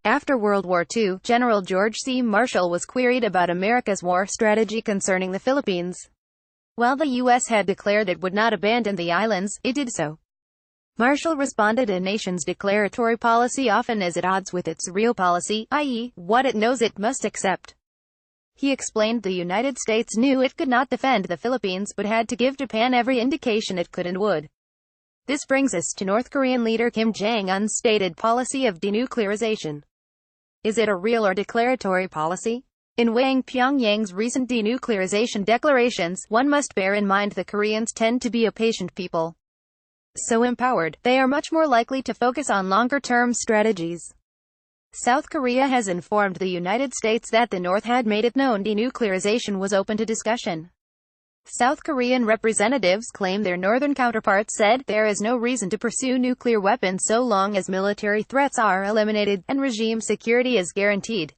After World War II, General George C. Marshall was queried about America's war strategy concerning the Philippines. While the U.S. had declared it would not abandon the islands, it did so. Marshall responded, a nation's declaratory policy often is at odds with its real policy, i.e., what it knows it must accept. He explained the United States knew it could not defend the Philippines, but had to give Japan every indication it could and would. This brings us to North Korean leader Kim Jong Un's stated policy of denuclearization. Is it a real or declaratory policy? In weighing Pyongyang's recent denuclearization declarations, one must bear in mind the Koreans tend to be a patient people. So empowered, they are much more likely to focus on longer-term strategies. South Korea has informed the United States that the North had made it known denuclearization was open to discussion. South Korean representatives claim their northern counterparts said, there is no reason to pursue nuclear weapons so long as military threats are eliminated, and regime security is guaranteed.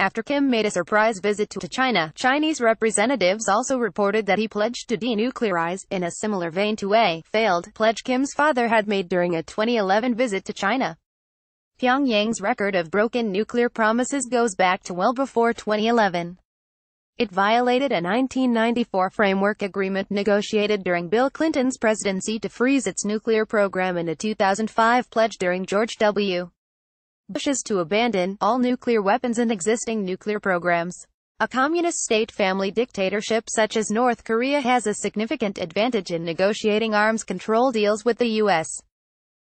After Kim made a surprise visit to China, Chinese representatives also reported that he pledged to denuclearize, in a similar vein to a failed pledge Kim's father had made during a 2011 visit to China. Pyongyang's record of broken nuclear promises goes back to well before 2011. It violated a 1994 framework agreement negotiated during Bill Clinton's presidency to freeze its nuclear program and a 2005 pledge during George W. Bush's to abandon all nuclear weapons and existing nuclear programs. A communist state-family dictatorship such as North Korea has a significant advantage in negotiating arms control deals with the U.S.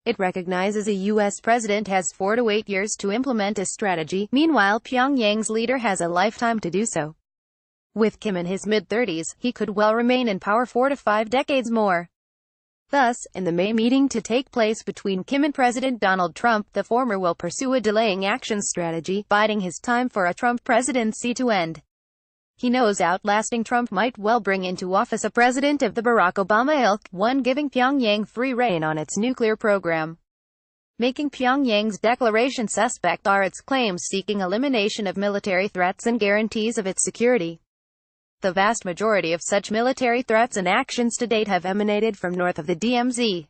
It recognizes a U.S. president has 4 to 8 years to implement a strategy, meanwhile Pyongyang's leader has a lifetime to do so. With Kim in his mid-30s, he could well remain in power 4 to 5 decades more. Thus, in the May meeting to take place between Kim and President Donald Trump, the former will pursue a delaying action strategy, biding his time for a Trump presidency to end. He knows outlasting Trump might well bring into office a president of the Barack Obama ilk, one giving Pyongyang free rein on its nuclear program. Making Pyongyang's declaration suspect are its claims seeking elimination of military threats and guarantees of its security. The vast majority of such military threats and actions to date have emanated from north of the DMZ.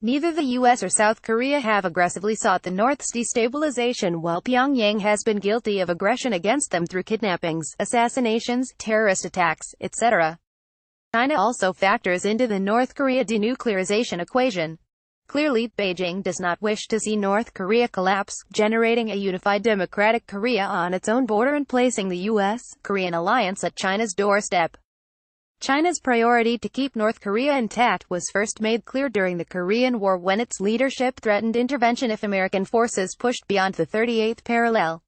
Neither the U.S. or South Korea have aggressively sought the North's destabilization, while Pyongyang has been guilty of aggression against them through kidnappings, assassinations, terrorist attacks, etc. China also factors into the North Korea denuclearization equation. Clearly, Beijing does not wish to see North Korea collapse, generating a unified democratic Korea on its own border and placing the U.S.-Korean alliance at China's doorstep. China's priority to keep North Korea intact was first made clear during the Korean War when its leadership threatened intervention if American forces pushed beyond the 38th parallel.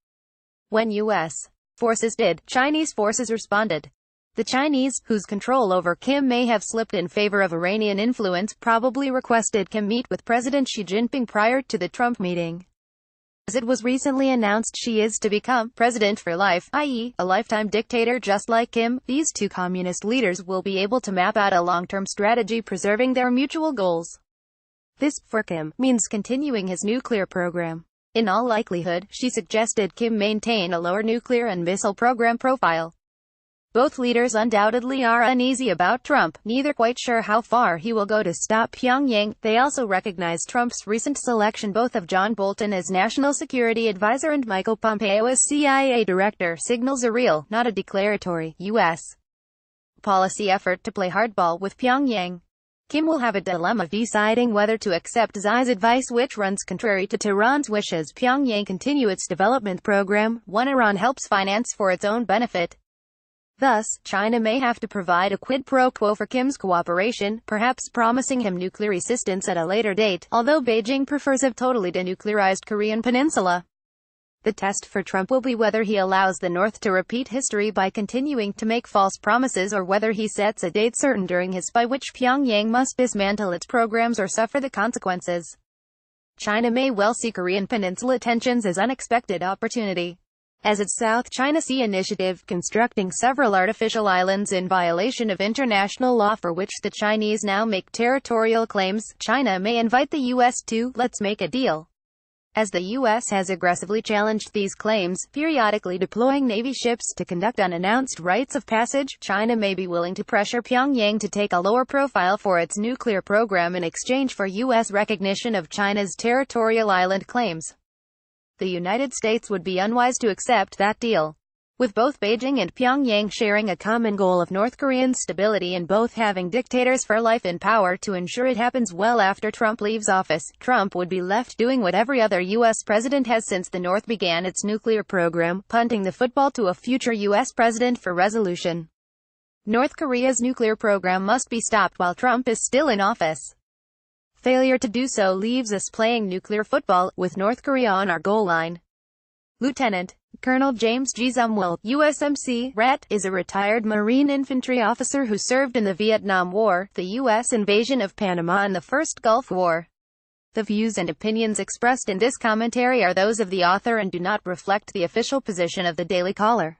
When U.S. forces did, Chinese forces responded. The Chinese, whose control over Kim may have slipped in favor of Iranian influence, probably requested Kim meet with President Xi Jinping prior to the Trump meeting. As it was recently announced Xi is to become president for life, i.e., a lifetime dictator just like Kim, these two communist leaders will be able to map out a long-term strategy preserving their mutual goals. This, for Kim, means continuing his nuclear program. In all likelihood, Xi suggested Kim maintain a lower nuclear and missile program profile. Both leaders undoubtedly are uneasy about Trump, neither quite sure how far he will go to stop Pyongyang. They also recognize Trump's recent selection both of John Bolton as National Security Advisor and Michael Pompeo as CIA Director signals a real, not a declaratory, U.S. policy effort to play hardball with Pyongyang. Kim will have a dilemma deciding whether to accept Xi's advice, which runs contrary to Tehran's wishes Pyongyang continue its development program, one Iran helps finance for its own benefit. Thus, China may have to provide a quid pro quo for Kim's cooperation, perhaps promising him nuclear assistance at a later date, although Beijing prefers a totally denuclearized Korean peninsula. The test for Trump will be whether he allows the North to repeat history by continuing to make false promises or whether he sets a date certain during his by which Pyongyang must dismantle its programs or suffer the consequences. China may well see Korean peninsula tensions as unexpected opportunity. As its South China Sea initiative, constructing several artificial islands in violation of international law for which the Chinese now make territorial claims, China may invite the U.S. to, let's make a deal. As the U.S. has aggressively challenged these claims, periodically deploying Navy ships to conduct unannounced rites of passage, China may be willing to pressure Pyongyang to take a lower profile for its nuclear program in exchange for U.S. recognition of China's territorial island claims. the United States would be unwise to accept that deal. With both Beijing and Pyongyang sharing a common goal of North Korean stability and both having dictators for life in power to ensure it happens well after Trump leaves office, Trump would be left doing what every other U.S. president has since the North began its nuclear program, punting the football to a future U.S. president for resolution. North Korea's nuclear program must be stopped while Trump is still in office. Failure to do so leaves us playing nuclear football, with North Korea on our goal line. Lieutenant Colonel James G. Zumwalt, USMC, RAT, is a retired Marine infantry officer who served in the Vietnam War, the U.S. invasion of Panama and the First Gulf War. The views and opinions expressed in this commentary are those of the author and do not reflect the official position of the Daily Caller.